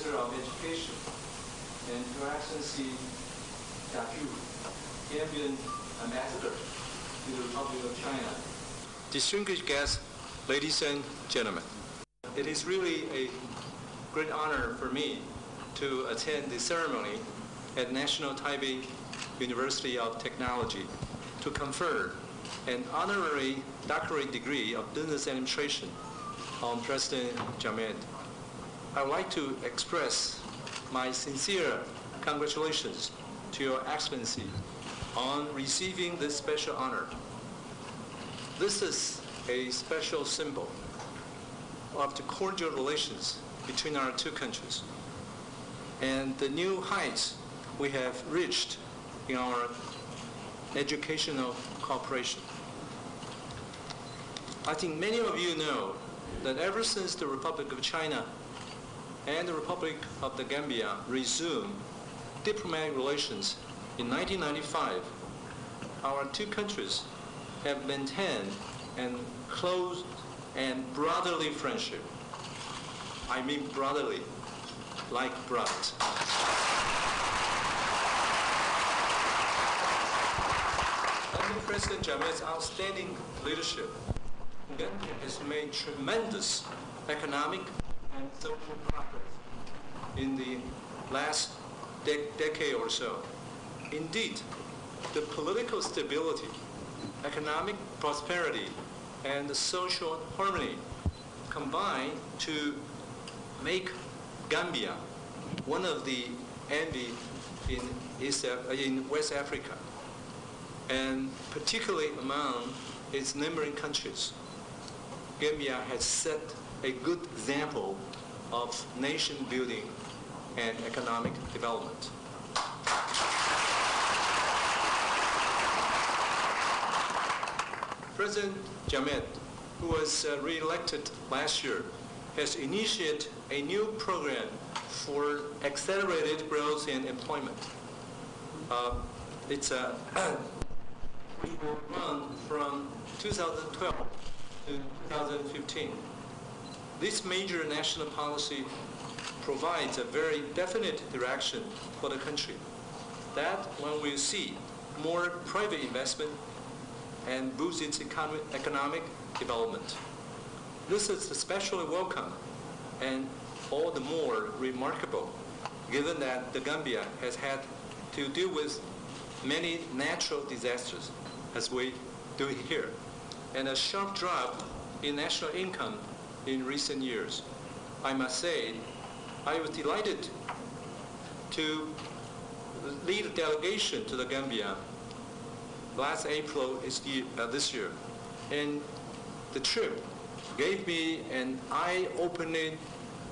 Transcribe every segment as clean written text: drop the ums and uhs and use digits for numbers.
Minister of Education, and Her Excellency Xia, Gambian Ambassador to the Republic of China. Distinguished guests, ladies and gentlemen, it is really a great honor for me to attend the ceremony at National Taipei University of Technology to confer an honorary doctorate degree of business administration on President Jammeh. I would like to express my sincere congratulations to Your Excellency on receiving this special honor. This is a special symbol of the cordial relations between our two countries and the new heights we have reached in our educational cooperation. I think many of you know that ever since the Republic of China and the Republic of the Gambia resumed diplomatic relations in 1995, our two countries have maintained a close and brotherly friendship. I mean brotherly, like blood. Under President Jammeh's outstanding leadership, Gambia has made tremendous economic and social progress in the last decade or so. Indeed, the political stability, economic prosperity, and the social harmony combine to make Gambia one of the envy in West Africa, and particularly among its neighboring countries. Gambia has set a good example of nation building and economic development. President Jammeh, who was re-elected last year, has initiated a new program for accelerated growth and employment. It will run from 2012 to 2015. This major national policy provides a very definite direction for the country, that one will see more private investment and boost its economic development. This is especially welcome and all the more remarkable given that the Gambia has had to deal with many natural disasters, as we do here, and a sharp drop in national income in recent years. I must say, I was delighted to lead a delegation to the Gambia last April this year, and the trip gave me an eye-opening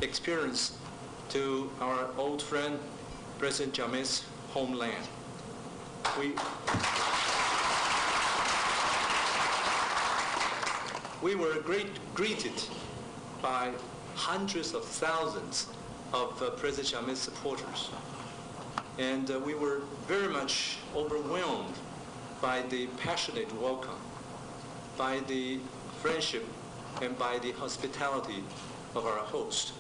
experience to our old friend, President Jammeh's homeland. We were greeted by hundreds of thousands of President Jammeh's supporters, and we were very much overwhelmed by the passionate welcome, by the friendship, and by the hospitality of our host.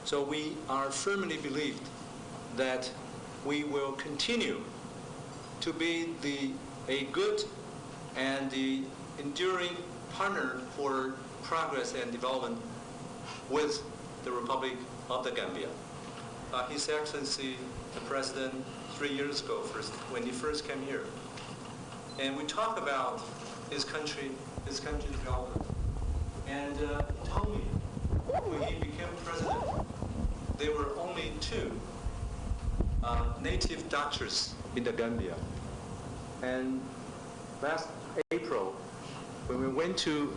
So we are firmly believed that we will continue to be a good and the enduring partner for progress and development with the Republic of the Gambia. His Excellency, the President, 3 years ago, when he first came here, and we talked about his country's development. And he told me when he became president, there were only 2 native doctors in the Gambia. And last April, when we went to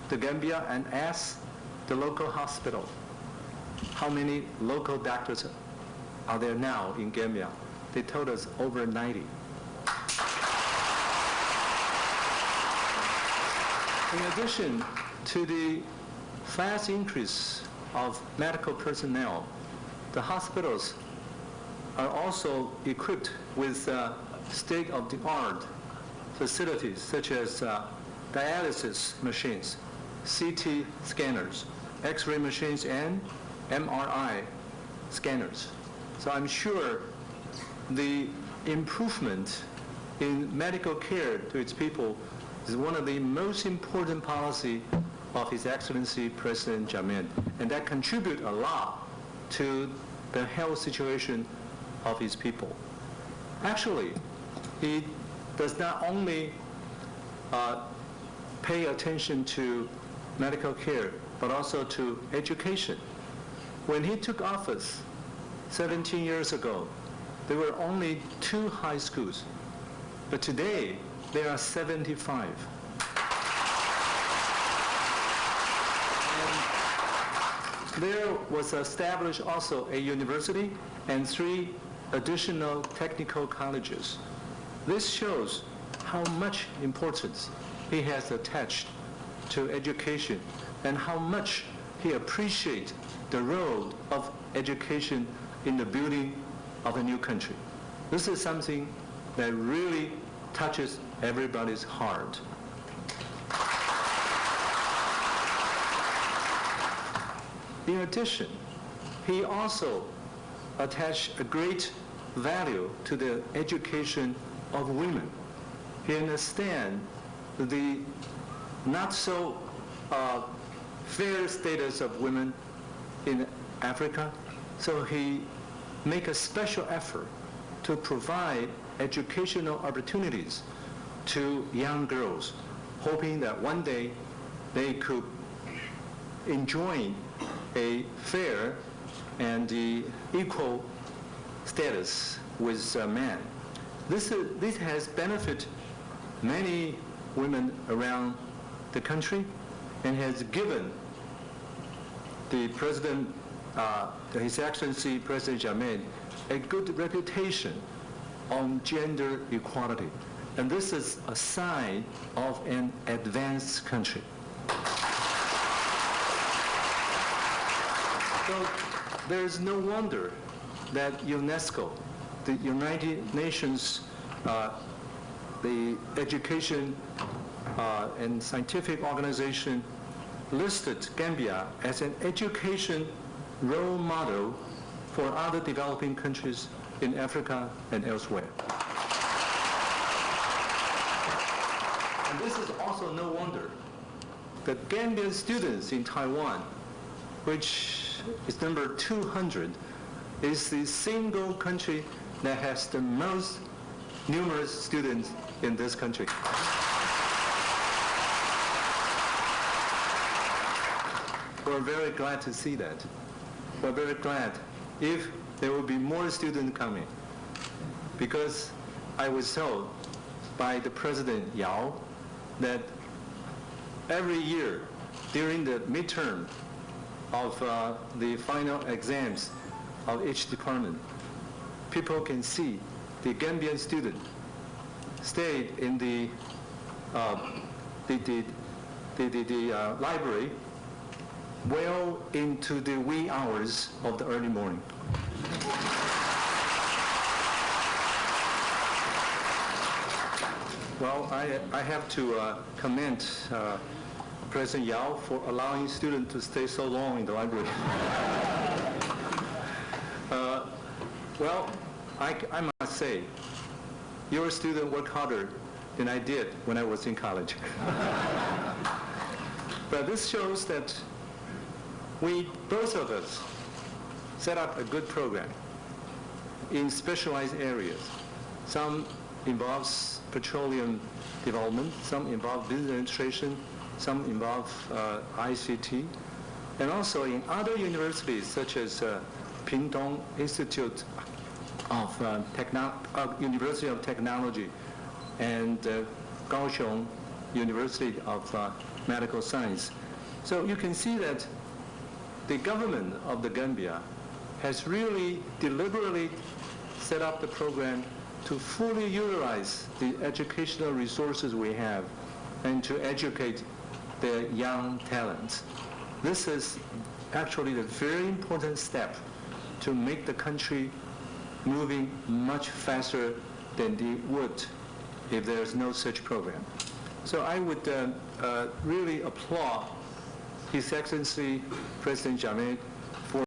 the Gambia and asked the local hospital how many local doctors are there now in Gambia, they told us over 90. In addition to the fast increase of medical personnel, the hospitals are also equipped with state-of-the-art facilities such as dialysis machines, CT scanners, X-ray machines, and MRI scanners. So I'm sure the improvement in medical care to its people is one of the most important policy of His Excellency President Jammeh, and that contribute a lot to the health situation of his people. Actually, he does not only pay attention to medical care, but also to education. When he took office 17 years ago, there were only 2 high schools, but today there are 75. And there was established also a university and 3 additional technical colleges. This shows how much importance he has attached to education and how much he appreciates the role of education in the building of a new country. This is something that really touches everybody's heart. In addition, he also attached a great value to the education of women. He understands the not so fair status of women in Africa, so he make a special effort to provide educational opportunities to young girls, hoping that one day they could enjoy a fair and equal status with men. This has benefited many women around the country and has given the President, His Excellency President Jammeh, a good reputation on gender equality. And this is a sign of an advanced country. So there is no wonder that UNESCO, the United Nations, the education and scientific organization, listed Gambia as an education role model for other developing countries in Africa and elsewhere. And this is also no wonder that Gambian students in Taiwan, which is number 200, is the single country that has the most numerous students in this country. We're very glad to see that. We're very glad if there will be more students coming, because I was told by the President Yao that every year during the midterm of the final exams of each department, people can see the Gambian student stayed in the library well into the wee hours of the early morning. Well, I have to commend President Yao for allowing students to stay so long in the library. Well, I must say, your student worked harder than I did when I was in college. But this shows that we, both of us, set up a good program in specialized areas. Some involves petroleum development, some involve business administration, some involve ICT, and also in other universities such as Pingtung Institute of University of Technology and Kaohsiung University of Medical Science. So you can see that the government of the Gambia has really deliberately set up the program to fully utilize the educational resources we have and to educate the young talents. This is actually a very important step to make the country moving much faster than it would if there's no such program. So I would really applaud His Excellency President Jammeh